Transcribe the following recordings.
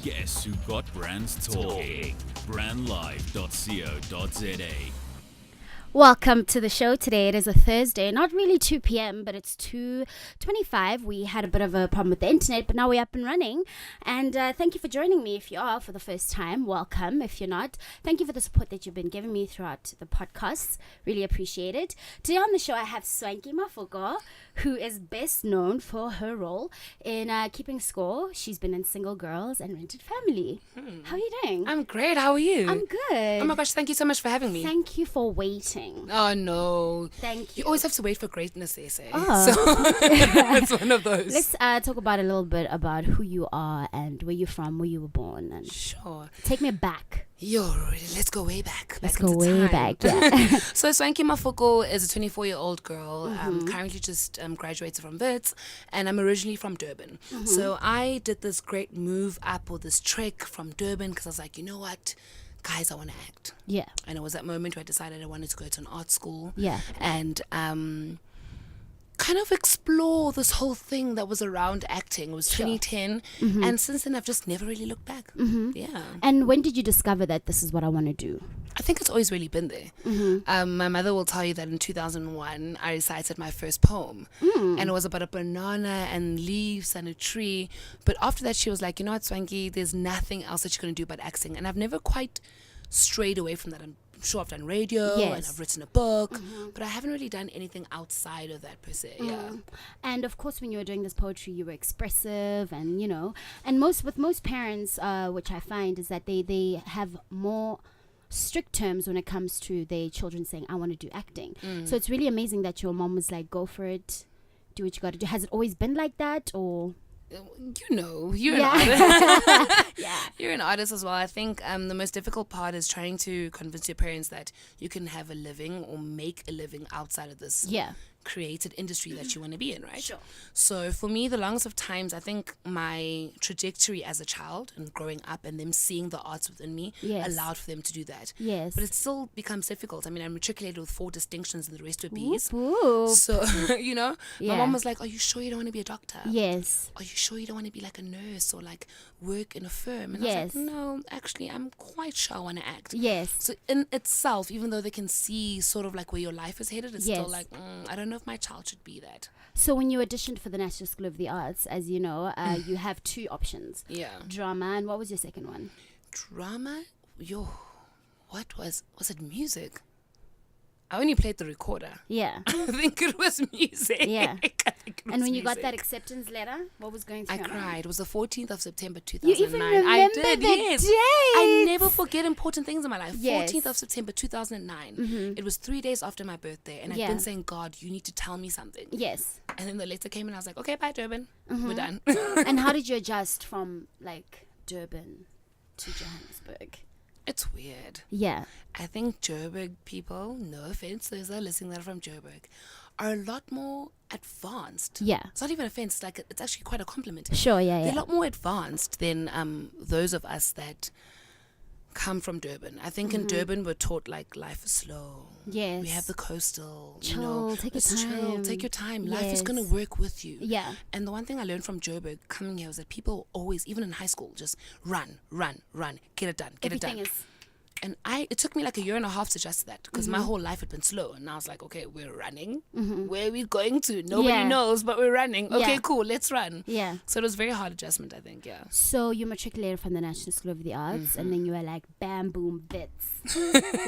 Guess who got brands talking? Brandlive.co.za. Welcome to the show today. It is a Thursday, not really 2 p.m., but it's 2:25. We had a bit of a problem with the internet, but now we're up and running. And thank you for joining me. If you are for the first time, welcome. If you're not, thank you for the support that you've been giving me throughout the podcasts. Really appreciate it. Today on the show, I have Swankie Mafoko, who is best known for her role in Keeping Score. She's been in Single Girls and Rented Family. How are you doing? I'm great. How are you? I'm good. Oh my gosh, thank you so much for having me. Thank you for waiting. Oh no. Thank you. You always have to wait for greatness, they say. Oh. So it's one of those. Let's talk about a little bit about who you are and where you're from, where you were born, and Sure. take me back. Let's go way back. Let's into go way time. back. Yeah. So Swankie Mafoko is a 24-year-old girl. Currently just graduated from Wits, and I'm originally from Durban. So I did this great move up, or this trek from Durban, because I was like, you know what? Guys, I want to act. Yeah. And it was that moment where I decided I wanted to go to an art school. Yeah. And kind of explore this whole thing that was around acting. It was 2010. And since then, I've just never really looked back. Yeah. And when did you discover that this is what I want to do? I think it's always really been there. My mother will tell you that in 2001, I recited my first poem. And it was about a banana and leaves and a tree. But after that, she was like, you know what, Swankie, there's nothing else that you're going to do but acting. And I've never quite strayed away from that. I'm sure I've done radio and I've written a book, but I haven't really done anything outside of that per se. Yeah. And of course, when you were doing this poetry, you were expressive, and and with most parents, which I find is that they have more strict terms when it comes to their children saying, I want to do acting. So it's really amazing that your mom was like, go for it, do what you got to do. Has it always been like that, or? You're an artist. You're an artist as well. I think the most difficult part is trying to convince your parents that you can have a living or make a living outside of this created industry that you want to be in, right? Sure. So for me, the longest of times, I think my trajectory as a child and growing up and them seeing the arts within me allowed for them to do that. Yes. But it still becomes difficult. I mean, I'm matriculated with 4 distinctions and the rest were B's. Whoop. So, my mom was like, are you sure you don't want to be a doctor? Yes. Are you sure you don't want to be like a nurse or like work in a firm? And I was like, no, actually, I'm quite sure I want to act. Yes. So in itself, even though they can see sort of like where your life is headed, it's still like, I don't know if my child should be that. So when you auditioned for the National School of the Arts, as you know, you have 2 options. Yeah. Drama, and what was your second one? Drama? What was it music? I only played the recorder. Yeah. I think it was music. Yeah. And when you got music. that acceptance letter, what was going through I your mind? cried. It was the 14th of September You 2009. even remember I did, the yes. date. I never forget important things in my life. Yes. 14th of September 2009. It was 3 days after my birthday, and I've been saying, God, you need to tell me something. Yes. And then the letter came, and I was like, okay, bye, Durban. We're done. And how did you adjust from like Durban to Johannesburg? It's weird. Yeah. I think Joburg people, no offense, those that are listening that are from Joburg, are a lot more advanced. Yeah. It's not even offense, it's like it's actually quite a compliment. Sure, They're a lot more advanced than those of us that come from Durban. I think in Durban we're taught like life is slow. Yes. We have the coastal, Chill, take your let's time. chill, take your time. Life is Yes. gonna work with you. Yeah. And the one thing I learned from Joburg coming here was that people always, even in high school, just run, get it done, get it done. Everything is. And it took me like a year and a half to adjust to that, because my whole life had been slow. And I was like, okay, we're running. Where are we going to? Nobody knows, but we're running. Okay, cool, let's run. Yeah. So it was very hard adjustment, I think, yeah. So you matriculated from the National School of the Arts, and then you were like, bam, boom, Wits.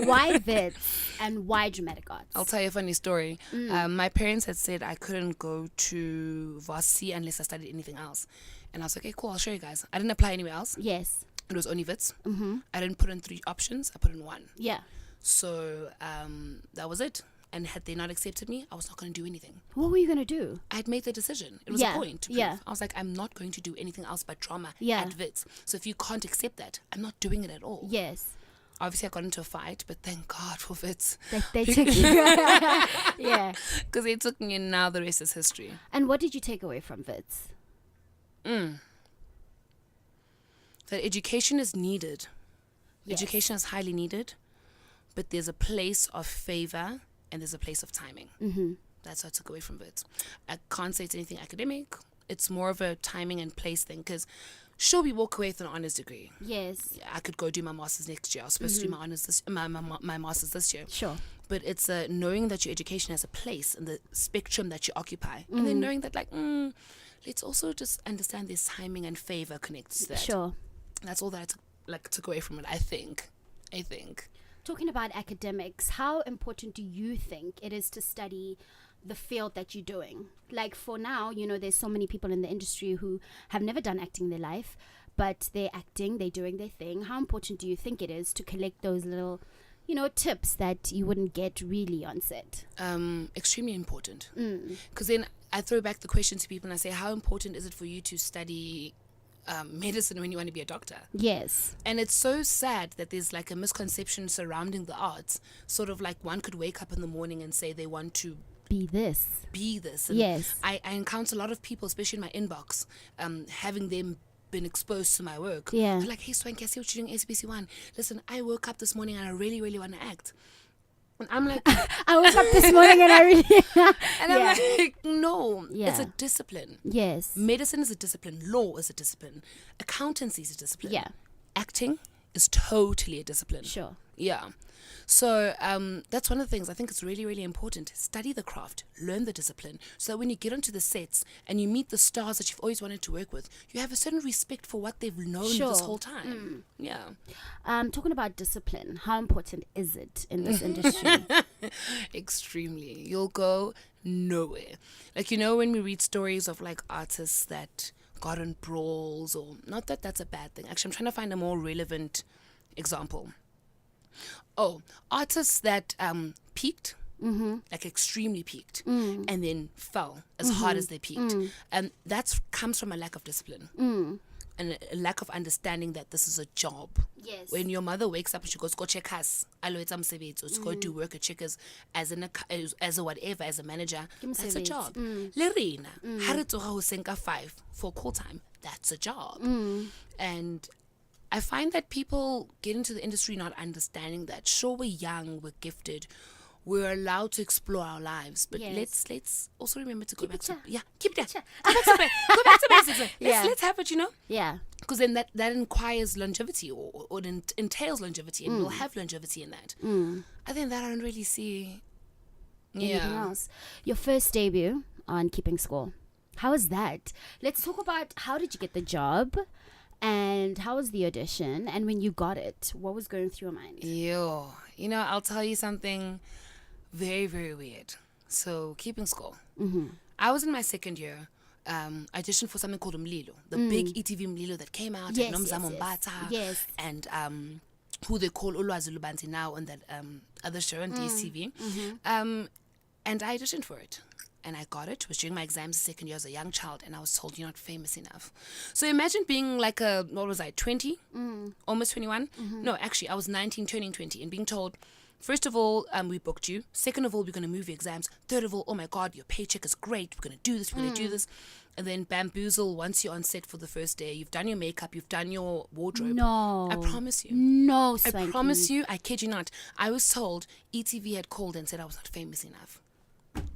Why Wits, and why dramatic arts? I'll tell you a funny story. My parents had said I couldn't go to varsity unless I studied anything else. And I was like, okay, cool, I'll show you guys. I didn't apply anywhere else. Yes. It was only Wits. I didn't put in 3 options. I put in 1. Yeah. So that was it. And had they not accepted me, I was not going to do anything. What were you going to do? I had made the decision. It was a point to prove. I was like, I'm not going to do anything else but drama at Wits. So if you can't accept that, I'm not doing it at all. Yes. Obviously, I got into a fight, but thank God for Wits. They took you. Yeah. Because they took me, and now the rest is history. And what did you take away from Wits? That education is needed. Yes. Education is highly needed, but there's a place of favor and there's a place of timing. That's what I took away from Wits. I can't say it's anything academic. It's more of a timing and place thing, because sure, we walk away with an honors degree. Yes. Yeah, I could go do my master's next year. I was supposed to do my honors my master's this year. Sure. But it's knowing that your education has a place in the spectrum that you occupy, and then knowing that let's also just understand this timing and favor connects to that. Sure. That's all that I took away from it. I think. Talking about academics, how important do you think it is to study the field that you're doing? Like for now, there's so many people in the industry who have never done acting in their life, but they're acting, they're doing their thing. How important do you think it is to collect those little, tips that you wouldn't get really on set? Extremely important. Because then I throw back the question to people and I say, how important is it for you to study medicine when you want to be a doctor? Yes. And it's so sad that there's like a misconception surrounding the arts. Sort of like one could wake up in the morning and say they want to be this. And yes. I encounter a lot of people, especially in my inbox, having them been exposed to my work. Yeah. They're like, hey, Swankie, I see what you're doing SBC1. Listen, I woke up this morning and I really, really want to act. And I'm like, I woke up this morning and I really... and I'm like, no, it's a discipline. Yes. Medicine is a discipline. Law is a discipline. Accountancy is a discipline. Yeah. Acting is totally a discipline. Sure. Yeah. So that's one of the things I think it's really, really important. Study the craft, learn the discipline, so that when you get onto the sets and you meet the stars that you've always wanted to work with, you have a certain respect for what they've known this whole time. Yeah. Talking about discipline, how important is it in this industry? Extremely. You'll go nowhere. Like, when we read stories of like artists that got in brawls, or not that that's a bad thing. Actually, I'm trying to find a more relevant example. Artists that peaked, like extremely peaked, and then fell as hard as they peaked. And that comes from a lack of discipline and a lack of understanding that this is a job. Yes. When your mother wakes up and she goes, go check us, go do work at checkers as a whatever, as a manager, that's a job. Lerina, ha 5 for call time, that's a job. And I find that people get into the industry not understanding that. Sure, we're young, we're gifted, we're allowed to explore our lives, but let's also remember to go back to keep that. Go back to basics. Let's have it, Yeah. Because then that inquires longevity, or it entails longevity, and we'll have longevity in that. I think that I don't really see anything else. Your first debut on Keeping Score, how was that? Let's talk about, how did you get the job? And how was the audition? And when you got it, what was going through your mind? I'll tell you something very, very weird. So, Keeping Score. I was in my second year. I auditioned for something called Umlilo, the big ETV Umlilo that came out. Yes, and Nomzamo Mbata. Yes. And who they call Ulwazi Lubanti now on that other show on DSTV. And I auditioned for it. And I got it. It was during my exams the second year as a young child, and I was told, you're not famous enough. So imagine being like 20? Almost 21? No, actually, I was 19, turning 20, and being told, first of all, we booked you. Second of all, we're going to move your exams. Third of all, oh my God, your paycheck is great. We're going to do this, we're going to do this. And then bamboozle, once you're on set for the first day, you've done your makeup, you've done your wardrobe. No. I promise you. No, Swankie. I promise you, I kid you not. I was told ETV had called and said I was not famous enough.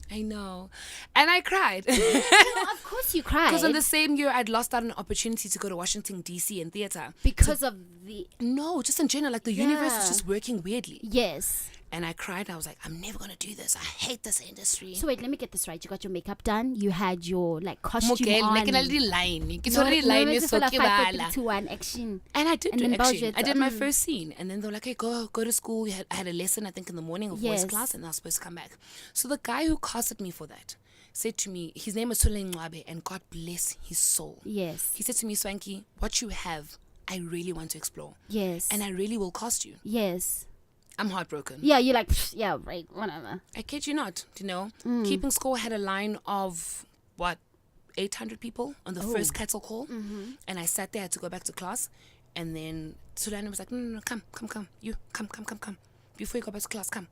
I know. And I cried. Of course you cried. Because in the same year, I'd lost out on an opportunity to go to Washington, D.C. in theatre. Because of the... No, just in general. Like, the universe was just working weirdly. Yes. And I cried. I was like, I'm never going to do this. I hate this industry. So wait, let me get this right. You got your makeup done. You had your costume on. Like a little line. Action. And I did and do then action. I did my first scene. And then they were like, hey, go to school. I had a lesson, I think, in the morning of voice class. And I was supposed to come back. So the guy who casted me for that said to me, his name was Sule Ngwabe, and God bless his soul. Yes. He said to me, Swankie, what you have, I really want to explore. Yes. And I really will cast you. Yes. I'm heartbroken. Yeah, you're like, yeah, right, whatever. I kid you not, Keeping Score had a line of, 800 people on the first cattle call. And I sat there, I had to go back to class. And then Sulana was like, no, come. You, come. Before you go back to class, come.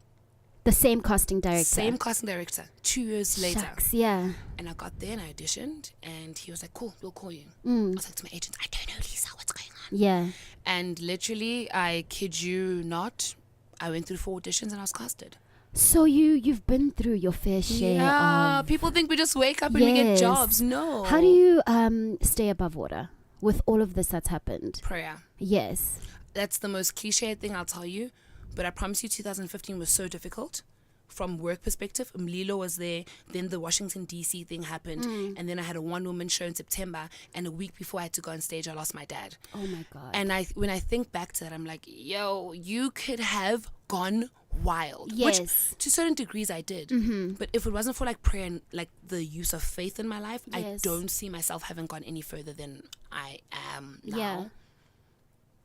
The same casting director. Same casting director, 2 years later. Shucks, yeah. And I got there and I auditioned. And he was like, cool, we'll call you. I was like to my agent, I don't know, Lisa, what's going on? Yeah. And literally, I kid you not, I went through 4 auditions and I was casted. So you've been through your fair share Yeah, of... people think we just wake up and we get Yes. jobs. No. How do you stay above water with all of this that's happened? Prayer. Yes. That's the most cliche thing I'll tell you, but I promise you 2015 was so difficult. From work perspective, Mlilo was there, then the Washington DC thing happened, and then I had a one-woman show in September, and a week before I had to go on stage, I lost my dad. Oh my God. And when I think back to that, I'm like, yo, you could have gone wild. Yes. Which to certain degrees I did. But if it wasn't for like prayer and like the use of faith in my life, I Yes. don't see myself having gone any further than I am now.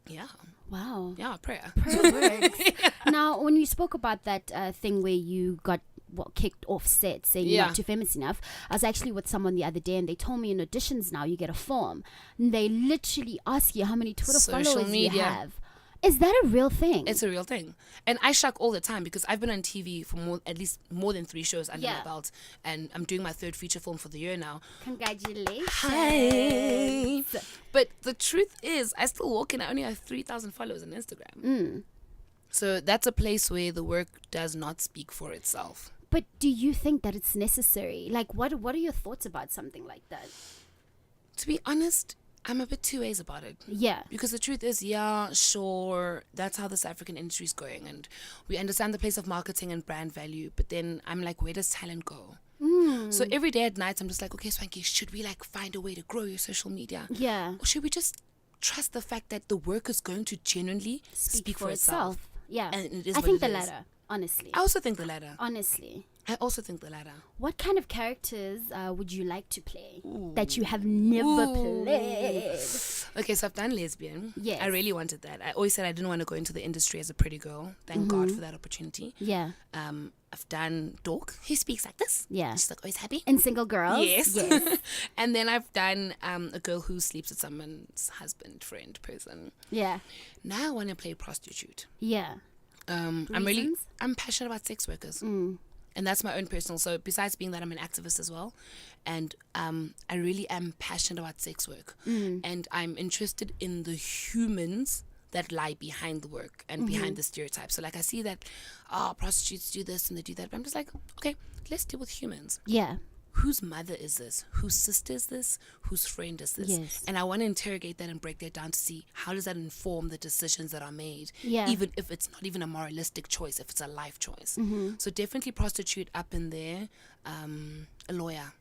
Yeah. Wow. Yeah, prayer. Prayer works. Now, when you spoke about that thing where you got kicked off set saying you're not too famous enough, I was actually with someone the other day and they told me in auditions now you get a form and they literally ask you how many Twitter Social followers media. you have. Is that a real thing? It's a real thing. And I shuck all the time because I've been on TV for at least more than 3 shows under my belt. And I'm doing my 3rd feature film for the year now. Congratulations. Hi. But the truth is, I still walk in, I only have 3,000 followers on Instagram. So that's a place where the work does not speak for itself. But do you think that it's necessary? Like, what are your thoughts about something like that? To be honest, I'm a bit two ways about it. Yeah. Because the truth is, yeah, sure, that's how this African industry is going. And we understand the place of marketing and brand value. But then I'm like, where does talent go? So every day at night, I'm just like, okay, Swankie, should we like find a way to grow your social media? Yeah. Or should we just trust the fact that the work is going to genuinely speak for itself? Yeah. And it is I what think it the is. latter, honestly. I also think the latter. Honestly. I also think the latter. What kind of characters would you like to play that you have never played? Okay, so I've done lesbian. Yes. I really wanted that. I always said I didn't want to go into the industry as a pretty girl. Thank God for that opportunity. Yeah. I've done dork. He speaks like this. Yeah. She's like always happy. And single girls? Yes. Yes. And then I've done a girl who sleeps with someone's husband, friend, person. Yeah. Now I want to play prostitute. Yeah. I'm passionate about sex workers. And that's my own personal. So besides being that I'm an activist as well, and I really am passionate about sex work. And I'm interested in the humans that lie behind the work and behind the stereotypes. So like I see that prostitutes do this and they do that, but I'm just like, okay, let's deal with humans. Yeah. Whose mother is this? Whose sister is this? Whose friend is this? Yes. And I want to interrogate that and break that down to see how does that inform the decisions that are made, Yeah. even if it's not even a moralistic choice, if it's a life choice. So definitely prostitute up in there, a lawyer.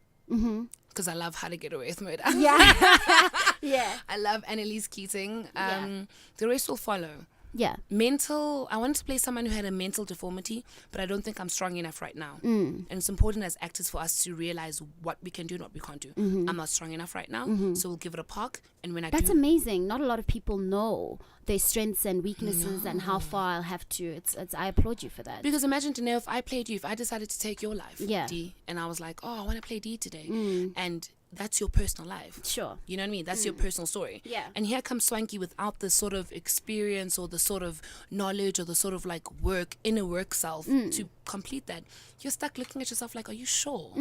Because I love How to Get Away with Murder. Yeah. Yeah. I love Annalise Keating. Yeah. The rest will follow. Yeah. Mental, I wanted to play someone who had a mental deformity, but I don't think I'm strong enough right now. And it's important as actors for us to realize what we can do and what we can't do. I'm not strong enough right now, so we'll give it a park. And when That's do, amazing. Not a lot of people know their strengths and weaknesses and how far I'll have to. It's. I applaud you for that. because imagine, Dineo, if I played you, if I decided to take your life, Yeah. D, and I was like, oh, I want to play D today, and that's your personal life. Sure. You know what I mean? That's your personal story. Yeah. And here comes Swankie without the sort of experience or the sort of knowledge or the sort of like inner work self to complete that. You're stuck looking at yourself like, are you sure?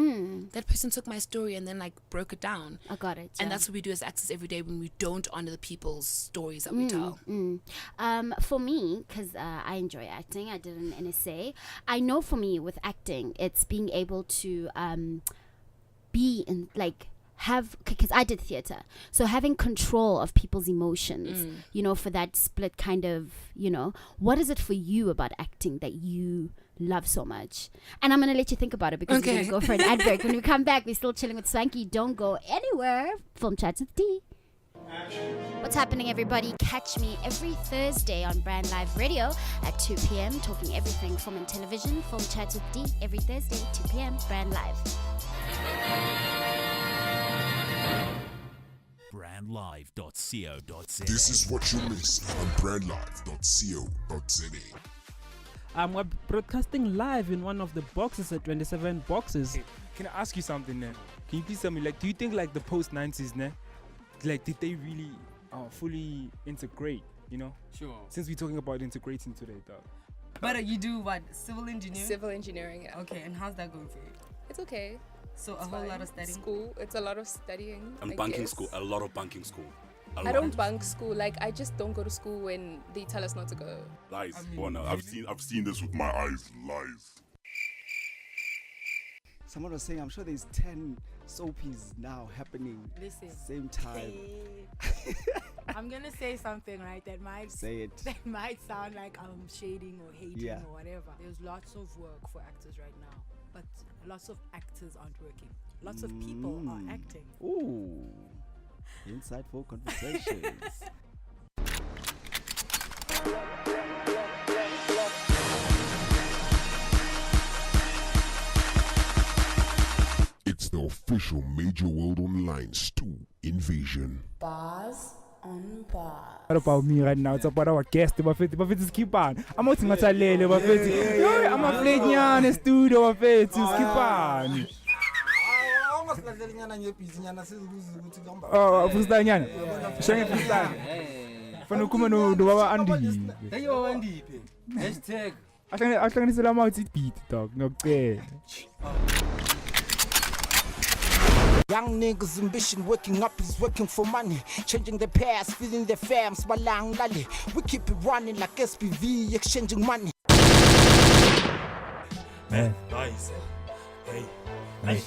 That person took my story and then like broke it down. I got it. And that's what we do as actors every day when we don't honor the people's stories that we tell. For me, because I enjoy acting, I did an NSA. I know for me with acting, it's being able to be in like because I did theater, so having control of people's emotions, you know, for that split kind of, you know, what is it for you about acting that you love so much? And I'm gonna let you think about it because we're gonna go for an ad break. When we come back, we're still chilling with Swankie. Don't go anywhere. Film Chats with D. What's happening, everybody? Catch me every Thursday on Brand Live Radio at 2 p.m. talking everything film and television. Film Chats with D every Thursday, 2 p.m. Brand Live. Brandlive.co.za. This is what you miss on brandlive.co.za. We're broadcasting live in one of the boxes at 27 boxes. Hey, can I ask you something, ne? Can you please tell me, like, do you think like the post-90s, ne? Like, did they really fully integrate, you know? Sure. Since we're talking about integrating today, dog. But you do what? Civil engineering? Civil engineering, yeah. Okay, and how's that going for you? It's okay. So It's a whole fine. lot of studying? School. It's a lot of studying. And I banking guess. school, a lot of banking school. I don't bunk school. Like, I just don't go to school when they tell us not to go. Lies. I mean, Oh no, I've seen this with my eyes. Lies. someone was saying, I'm sure there's 10 soapies now happening Listen. same time. I'm gonna say something, right? That might Say it. That might sound like I'm shading or hating Yeah. or whatever. There's lots of work for actors right now, but lots of actors aren't working. Lots of people are acting. Ooh, insightful conversations. It's the official Major World Online Stew Invasion. Bars on bars. What about me right now? It's about our guest, Bafetti, skip on. I'm out in Matalele, Bafetti. I'm a flenyana studio, Bafetti, skip on. Oh, Fustanyana. Shang Fustan. Fanukuma no Dua Andy. Hashtag. I think it's a lot of beat, dog. No, okay. Young niggas' ambition, waking up is working for money. Changing their past, feeding their fams, balang lali. We keep it running like SPV, exchanging money. Man, nice. Hey.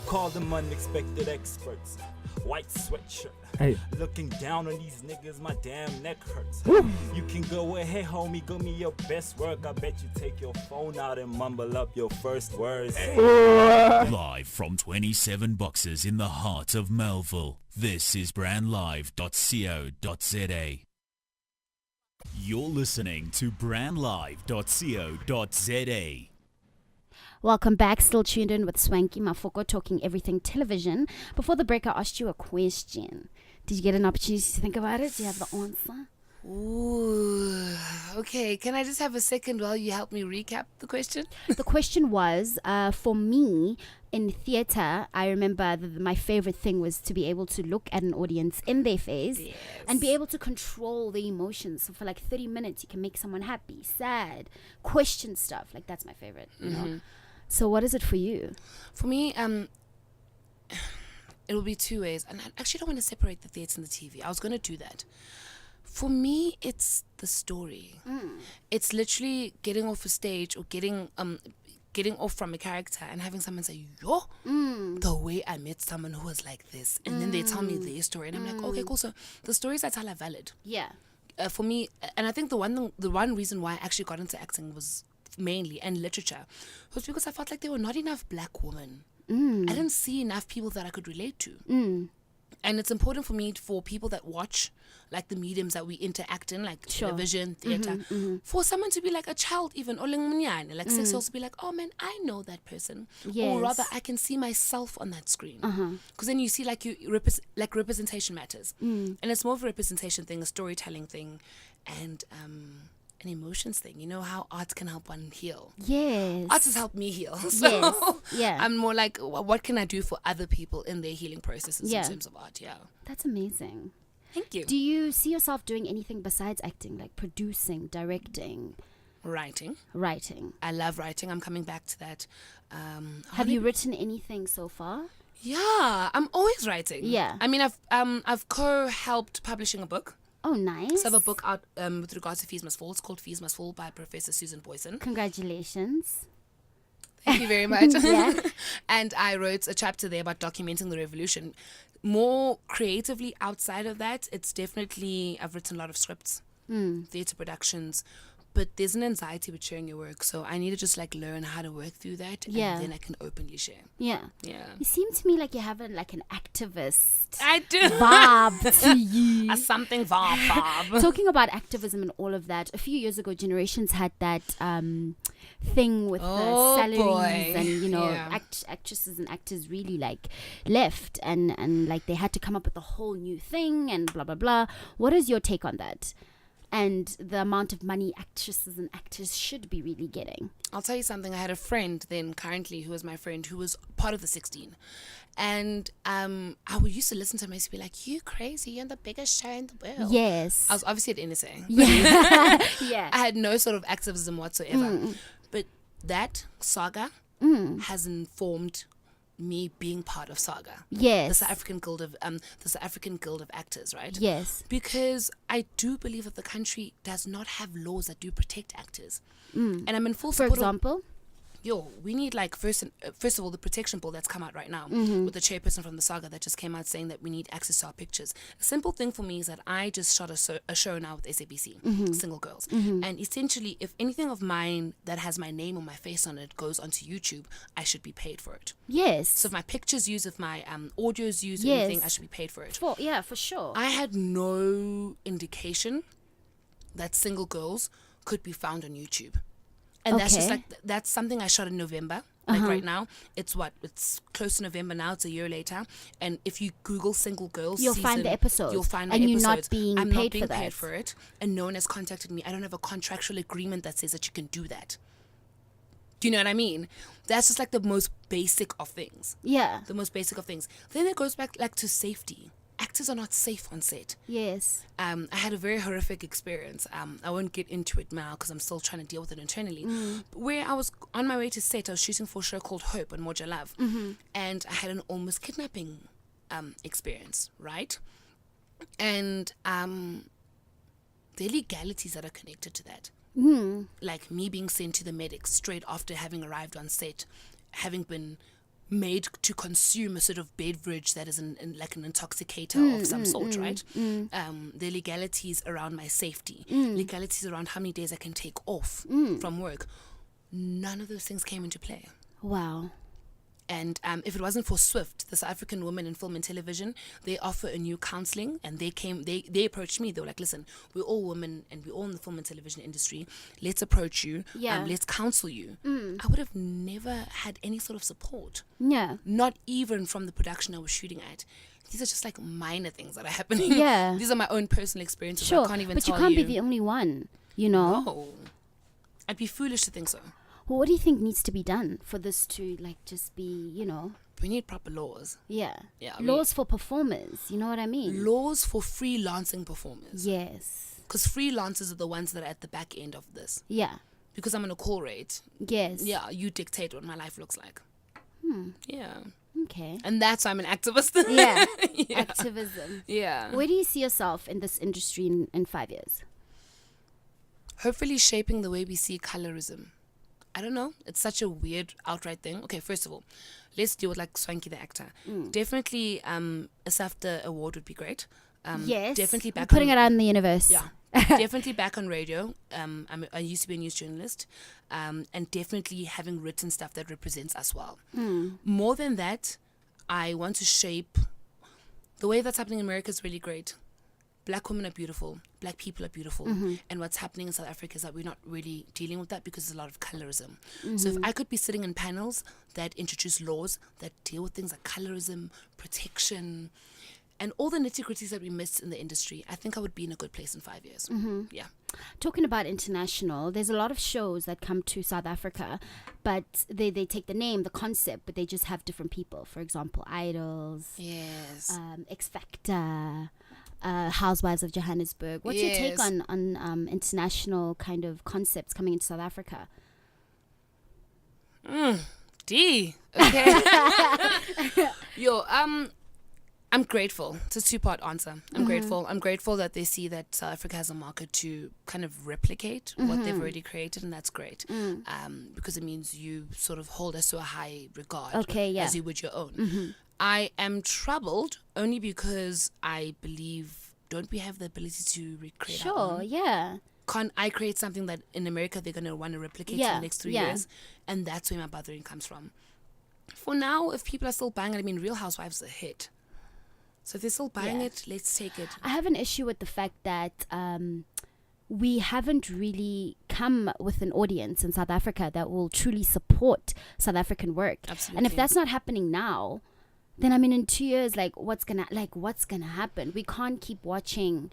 Call them unexpected experts. White sweatshirt. Hey. Looking down on these niggas, my damn neck hurts. Woo. You can go ahead, homie, give me your best work. I bet you take your phone out and mumble up your first words. Live from 27 boxes in the heart of Melville, this is brandlive.co.za. You're listening to brandlive.co.za. Welcome back. Still tuned in with Swankie Mafoko, talking everything television. Before the break, I asked you a question. Did you get an opportunity to think about it? Do you have the answer? Ooh, okay. Can I just have a second while you help me recap the question? The question was, for me, in theatre, I remember my favorite thing was to be able to look at an audience in their face and be able to control the emotions. So for like 30 minutes, you can make someone happy, sad, question stuff. Like, that's my favorite. You know? So what is it for you? For me, it will be two ways. And I actually don't want to separate the theatre and the TV. I was going to do that. For me, it's the story. It's literally getting off a stage or getting off from a character and having someone say, yo, the way I met someone who was like this. And then they tell me their story. And I'm like, okay, cool. So the stories I tell are valid. Yeah. For me, and I think the one reason why I actually got into acting was mainly, and literature, was because I felt like there were not enough black women. I didn't see enough people that I could relate to. And it's important for me, for people that watch like the mediums that we interact in, like television, theatre, for someone to be like a child even, or like 6 years old, to be like, oh man, I know that person. Or rather, I can see myself on that screen. Because then you see like representation matters. And it's more of a representation thing, a storytelling thing, and an emotions thing. You know how arts can help one heal. Yes. Arts has helped me heal. So Yes. Yeah. I'm more like, what can I do for other people in their healing processes in terms of art? Yeah. That's amazing. Thank you. Do you see yourself doing anything besides acting, like producing, directing? Writing. I love writing. I'm coming back to that. Have you written anything so far? Yeah, I'm always writing. Yeah. I mean, I've co-helped publishing a book. Oh, nice. So I have a book out with regards to Fees Must Fall. It's called Fees Must Fall by Professor Susan Boyson. Congratulations. Thank you very much. Yeah. And I wrote a chapter there about documenting the revolution. More creatively outside of that, it's definitely, I've written a lot of scripts, theatre productions, but there's an anxiety with sharing your work. So I need to just like learn how to work through that, and then I can openly share. Yeah. You seem to me like you have like an activist I do. vibe to you. A something vibe. Talking about activism and all of that, a few years ago, Generations had that thing with the salaries and, you know, actresses and actors really like left and like they had to come up with a whole new thing and blah, blah, blah. What is your take on that? And the amount of money actresses and actors should be really getting. I'll tell you something. I had a friend then currently who was my friend who was part of the 16. And I used to listen to him and used to be like, you crazy, you're the biggest show in the world. Yes. I was obviously at NSA. Yeah. Yeah. I had no sort of activism whatsoever. But that saga has informed me being part of Saga. Yes. The South African Guild of Actors, right? Yes. Because I do believe that the country does not have laws that do protect actors. And I'm in full support. For example? we need like first of all the protection bill that's come out right now with the chairperson from the saga that just came out saying that we need access to our pictures. A simple thing for me is that I just shot a show now with SABC, Single Girls, and essentially if anything of mine that has my name or my face on it goes onto YouTube, I should be paid for it. Yes. So if my pictures used, if my audios used, or anything, I should be paid for it. For sure. I had no indication that Single Girls could be found on YouTube. And that's just like, that's something I shot in November. Like right now, it's close to November now. It's a year later. And if you Google Single Girls you'll find the episodes. You'll find my and episodes. You're not being I'm paid not being for that. paid for it. And no one has contacted me. I don't have a contractual agreement that says that you can do that. Do you know what I mean? That's just like the most basic of things. Yeah. The most basic of things. Then it goes back like to safety. Actors are not safe on set. Yes. I had a very horrific experience. I won't get into it now because I'm still trying to deal with it internally. Where I was on my way to set, I was shooting for a show called Hope on Moja Love. And I had an almost kidnapping experience, right? And the legalities that are connected to that. Like me being sent to the medics straight after having arrived on set, having been made to consume a sort of beverage that is like an intoxicator of some sort, right? The legalities around my safety, legalities around how many days I can take off from work. None of those things came into play. Wow. And if it wasn't for SWIFT, the South African Women in Film and Television, they offer a new counseling, and they approached me. They were like, listen, we're all women and we're all in the film and television industry. Let's approach you. Let's counsel you. I would have never had any sort of support. Yeah. Not even from the production I was shooting at. These are just like minor things that are happening. Yeah. These are my own personal experiences. Sure. I can't even but tell you can't be the only one, you know? No. I'd be foolish to think so. Well, what do you think needs to be done for this to like just be, you know? We need proper laws. Yeah. Yeah. Laws for performers, you know what I mean? Laws for freelancing performers. Yes. Because freelancers are the ones that are at the back end of this. Yeah. Because I'm on a call rate. Yes. Yeah, you dictate what my life looks like. Yeah. Okay. And that's why I'm an activist. Yeah. Yeah. Activism. Yeah. Where do you see yourself in this industry in 5 years? Hopefully shaping the way we see colorism. I don't know. It's such a weird, outright thing. Okay, first of all, let's deal with like Swankie the actor. Definitely a SAFTA award would be great. Yes. Definitely back putting it out in the universe. Yeah. Definitely back on radio. I used to be a news journalist. And definitely having written stuff that represents us well. More than that, I want to shape the way that's happening in America is really great. Black women are beautiful. Black people are beautiful. And what's happening in South Africa is that we're not really dealing with that because there's a lot of colorism. So if I could be sitting in panels that introduce laws that deal with things like colorism, protection, and all the nitty-gritties that we miss in the industry, I think I would be in a good place in 5 years. Yeah. Talking about international, there's a lot of shows that come to South Africa, but they take the name, the concept, but they just have different people. For example, Idols, yes, X Factor, Housewives of Johannesburg. What's your take on international kind of concepts coming into South Africa? D. Okay. Yo, I'm grateful. It's a two-part answer. I'm grateful. I'm grateful that they see that South Africa has a market to kind of replicate what they've already created, and that's great. Because it means you sort of hold us to a high regard, as you would your own. I am troubled only because I believe, don't we have the ability to recreate our own? Yeah. Can't I create something that in America they're going to want to replicate in the next 3 years? And that's where my bothering comes from. For now, if people are still buying it, I mean, Real Housewives is a hit. So if they're still buying it, let's take it. I have an issue with the fact that we haven't really come with an audience in South Africa that will truly support South African work. Absolutely. And if that's not happening now, then I mean, in 2 years, what's gonna happen? We can't keep watching,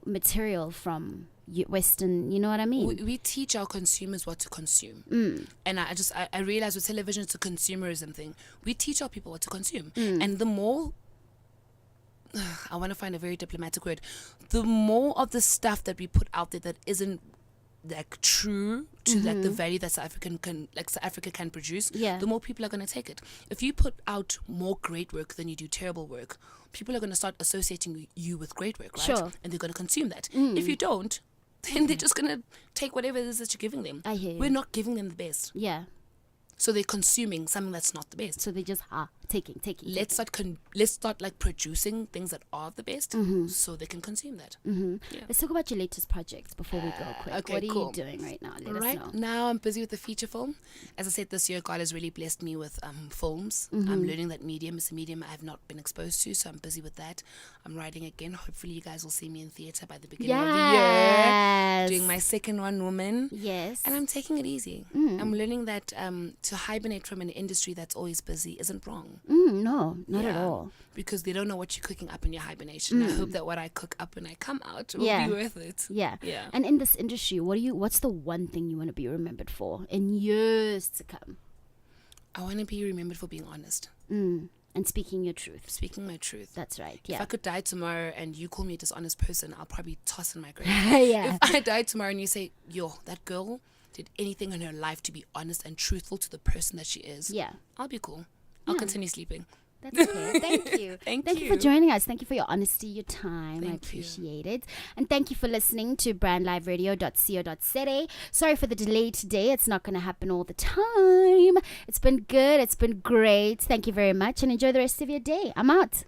material from Western. You know what I mean? We teach our consumers what to consume, and I realize with television it's a consumerism thing. We teach our people what to consume, and the more I want to find a very diplomatic word, the more of the stuff that we put out there that isn't like true to like the value that South Africa can produce, the more people are going to take it. If you put out more great work than you do terrible work, people are going to start associating you with great work, right? Sure. And they're going to consume that. If you don't, then they're just gonna take whatever it is that you're giving them. I hear you. We're not giving them the best. Yeah. So they're consuming something that's not the best. So they just taking. Let's start like producing things that are the best, so they can consume that. Yeah. Let's talk about your latest projects before we go quick. Okay, what are cool. you doing right now? Let us know. Right now, I'm busy with the feature film. As I said, this year, God has really blessed me with films. I'm learning that medium is a medium I have not been exposed to, so I'm busy with that. I'm writing again. Hopefully, you guys will see me in theatre by the beginning of the year. Doing my second one, Woman. Yes. And I'm taking it easy. I'm learning that to hibernate from an industry that's always busy isn't wrong. No, not at all. Because they don't know what you're cooking up in your hibernation. I hope that what I cook up when I come out will be worth it. Yeah. Yeah. And in this industry, what's the one thing you want to be remembered for in years to come? I want to be remembered for being honest. And speaking your truth. Speaking my truth. That's right. If Yeah. I could die tomorrow and you call me a dishonest person, I'll probably toss in my grave. Yeah. If I die tomorrow and you say, yo, that girl did anything in her life to be honest and truthful to the person that she is, I'll be cool. I'll continue sleeping. That's okay. Thank you. Thank you for joining us. Thank you for your honesty, your time. I appreciate it. And thank you for listening to brandliveradio.co.za. Sorry for the delay today. It's not going to happen all the time. It's been good. It's been great. Thank you very much and enjoy the rest of your day. I'm out.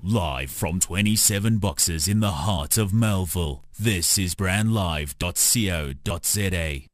Live from 27 boxes in the heart of Melville, this is brandlive.co.za.